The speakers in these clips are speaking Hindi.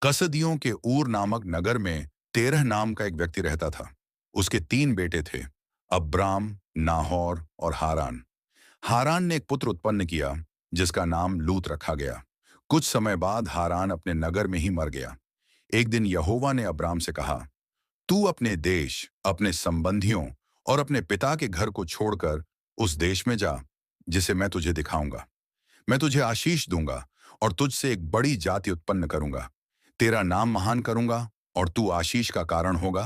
कसदियों के ऊर नामक नगर में 13 नाम का एक व्यक्ति रहता था। उसके 3 बेटे थे, अब्राम, नाहोर और हारान। हारान ने एक पुत्र उत्पन्न किया जिसका नाम लूत रखा गया। कुछ समय बाद हारान अपने नगर में ही मर गया। एक दिन यहोवा ने अब्राम से कहा, तू अपने देश, अपने संबंधियों और अपने पिता के घर को छोड़कर उस देश में जा जिसे मैं तुझे दिखाऊंगा। मैं तुझे आशीष दूंगा और तुझसे एक बड़ी जाति उत्पन्न करूंगा। तेरा नाम महान करूंगा और तू आशीष का कारण होगा।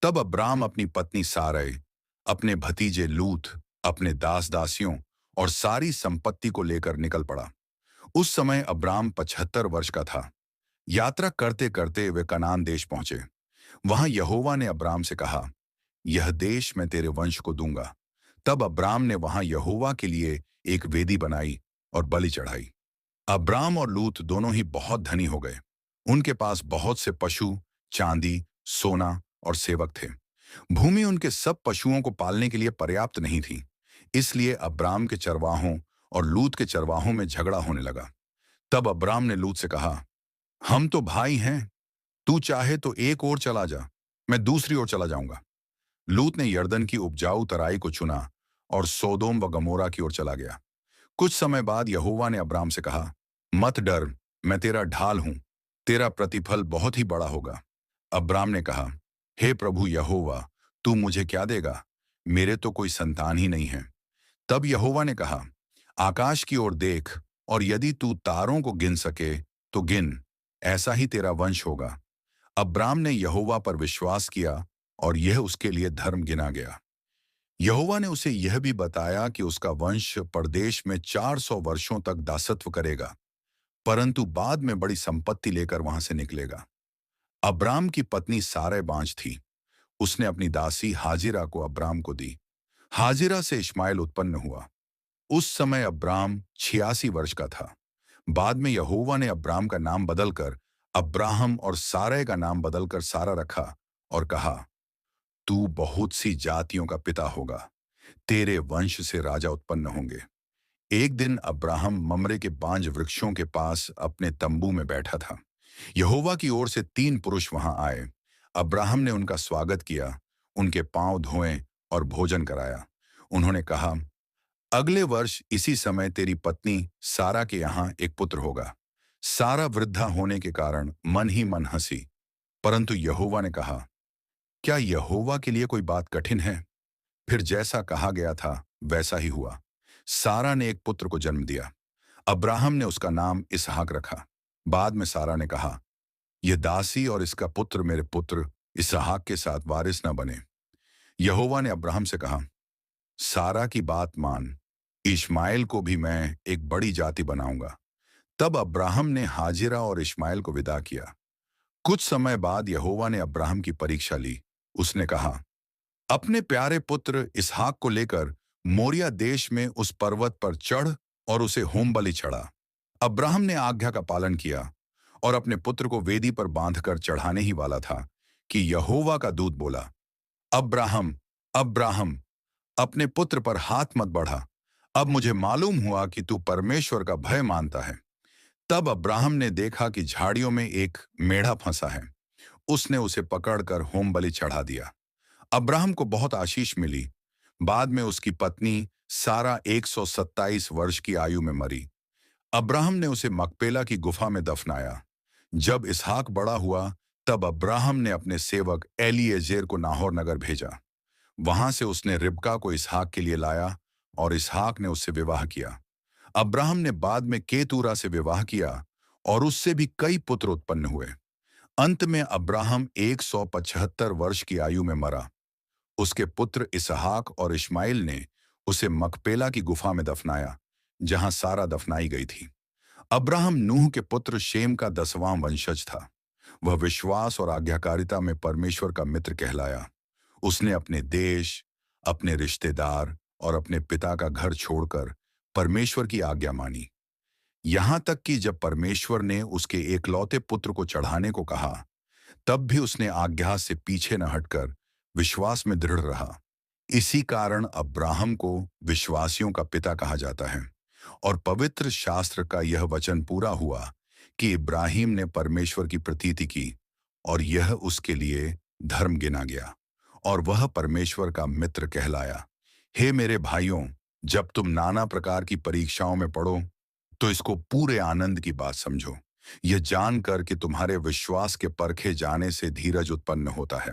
तब अब्राम अपनी पत्नी सारै, अपने भतीजे लूत, अपने दास दासियों और सारी संपत्ति को लेकर निकल पड़ा। उस समय अब्राम 75 वर्ष का था। यात्रा करते करते वे कनान देश पहुंचे। वहां यहोवा ने अब्राम से कहा, यह देश मैं तेरे वंश को दूंगा। तब अब्राम ने वहां यहोवा के लिए एक वेदी बनाई और बलि चढ़ाई। अब्राम और लूत दोनों ही बहुत धनी हो गए। उनके पास बहुत से पशु, चांदी, सोना और सेवक थे। भूमि उनके सब पशुओं को पालने के लिए पर्याप्त नहीं थी। इसलिए अब्राम के चरवाहों और लूत के चरवाहों में झगड़ा होने लगा। तब अब्राम ने लूत से कहा, हम तो भाई हैं। तू चाहे तो एक ओर चला जा, मैं दूसरी ओर चला जाऊंगा। लूत ने यरदन की उपजाऊ तराई को चुना और सोदोम व गमोरा की ओर चला गया। कुछ समय बाद यहोवा ने अब्राम से कहा, मत डर, मैं तेरा ढाल हूं, तेरा प्रतिफल बहुत ही बड़ा होगा। अब्राम ने कहा, हे प्रभु यहोवा, तू मुझे क्या देगा? मेरे तो कोई संतान ही नहीं है। तब यहोवा ने कहा, आकाश की ओर देख और यदि तू तारों को गिन सके तो गिन, ऐसा ही तेरा वंश होगा। अब्राम ने यहोवा पर विश्वास किया और यह उसके लिए धर्म गिना गया। यहोवा ने उसे यह भी बताया कि उसका वंश परदेश में 400 वर्षों तक दासत्व करेगा, परंतु बाद में बड़ी संपत्ति लेकर वहां से निकलेगा। अब्राम की पत्नी सारै बांझ थी। उसने अपनी दासी हाजिरा को अब्राम को दी। हाजिरा से इश्माएल उत्पन्न हुआ। उस समय अब्राम 86 वर्ष का था। बाद में यहोवा ने अब्राम का नाम बदलकर अब्राहम और सारै का नाम बदलकर सारा रखा और कहा, तू बहुत सी जातियों का पिता होगा, तेरे वंश से राजा उत्पन्न होंगे। एक दिन अब्राहम ममरे के बांज वृक्षों के पास अपने तंबू में बैठा था। यहोवा की ओर से 3 पुरुष वहां आए। अब्राहम ने उनका स्वागत किया, उनके पांव धोए और भोजन कराया। उन्होंने कहा, अगले वर्ष इसी समय तेरी पत्नी सारा के यहाँ एक पुत्र होगा। सारा वृद्धा होने के कारण मन ही मन हंसी, परंतु यहोवा ने कहा, क्या यहोवा के लिए कोई बात कठिन है? फिर जैसा कहा गया था वैसा ही हुआ। सारा ने एक पुत्र को जन्म दिया। अब्राहम ने उसका नाम इसहाक रखा। बाद में सारा ने कहा, यह दासी और इसका पुत्र मेरे पुत्र इसहाक के साथ वारिस न बने। यहोवा ने अब्राहम से कहा, सारा की बात मान, इश्माएल को भी मैं एक बड़ी जाति बनाऊंगा। तब अब्राहम ने हाजिरा और इश्माएल को विदा किया। कुछ समय बाद यहोवा ने अब्राहम की परीक्षा ली। उसने कहा, अपने प्यारे पुत्र इसहाक को लेकर मोरिया देश में उस पर्वत पर चढ़ और उसे होमबलि चढ़ा। अब्राहम ने आज्ञा का पालन किया और अपने पुत्र को वेदी पर बांधकर चढ़ाने ही वाला था कि यहोवा का दूत बोला, अब्राहम, अब्राहम, अपने पुत्र पर हाथ मत बढ़ा। अब मुझे मालूम हुआ कि तू परमेश्वर का भय मानता है। तब अब्राहम ने देखा कि झाड़ियों में एक मेढ़ा फंसा है। उसने उसे पकड़कर होमबलि चढ़ा दिया। अब्राहम को बहुत आशीष मिली। बाद में उसकी पत्नी सारा 127 वर्ष की आयु में मरी। अब्राहम ने उसे मकपेला की गुफा में दफनाया। जब इसहाक बड़ा हुआ तब अब्राहम ने अपने सेवक एलीएजेर को नाहोर नगर भेजा। वहां से उसने रिबका को इसहाक के लिए लाया और इसहाक ने उससे विवाह किया। अब्राहम ने बाद में केतूरा से विवाह किया और उससे भी कई पुत्र उत्पन्न हुए। अंत में अब्राहम 175 वर्ष की आयु में मरा। उसके पुत्र इसहाक और इश्माएल ने उसे मकपेला की गुफा में दफनाया, जहां सारा दफनाई गई थी। अब्राहम नूह के पुत्र शेम का 10वां वंशज था। वह विश्वास और आज्ञाकारिता में परमेश्वर का मित्र कहलाया। उसने अपने देश, अपने रिश्तेदार और अपने पिता का घर छोड़कर परमेश्वर की आज्ञा मानी। यहां तक कि जब परमेश्वर ने उसके एकलौते पुत्र को चढ़ाने को कहा, तब भी उसने आज्ञा से पीछे न हटकर विश्वास में दृढ़ रहा। इसी कारण अब्राहम को विश्वासियों का पिता कहा जाता है। और पवित्र शास्त्र का यह वचन पूरा हुआ कि इब्राहिम ने परमेश्वर की प्रतीति की और यह उसके लिए धर्म गिना गया और वह परमेश्वर का मित्र कहलाया। हे मेरे भाइयों, जब तुम नाना प्रकार की परीक्षाओं में पड़ो तो इसको पूरे आनंद की बात समझो, यह जानकर कि तुम्हारे विश्वास के परखे जाने से धीरज उत्पन्न होता है।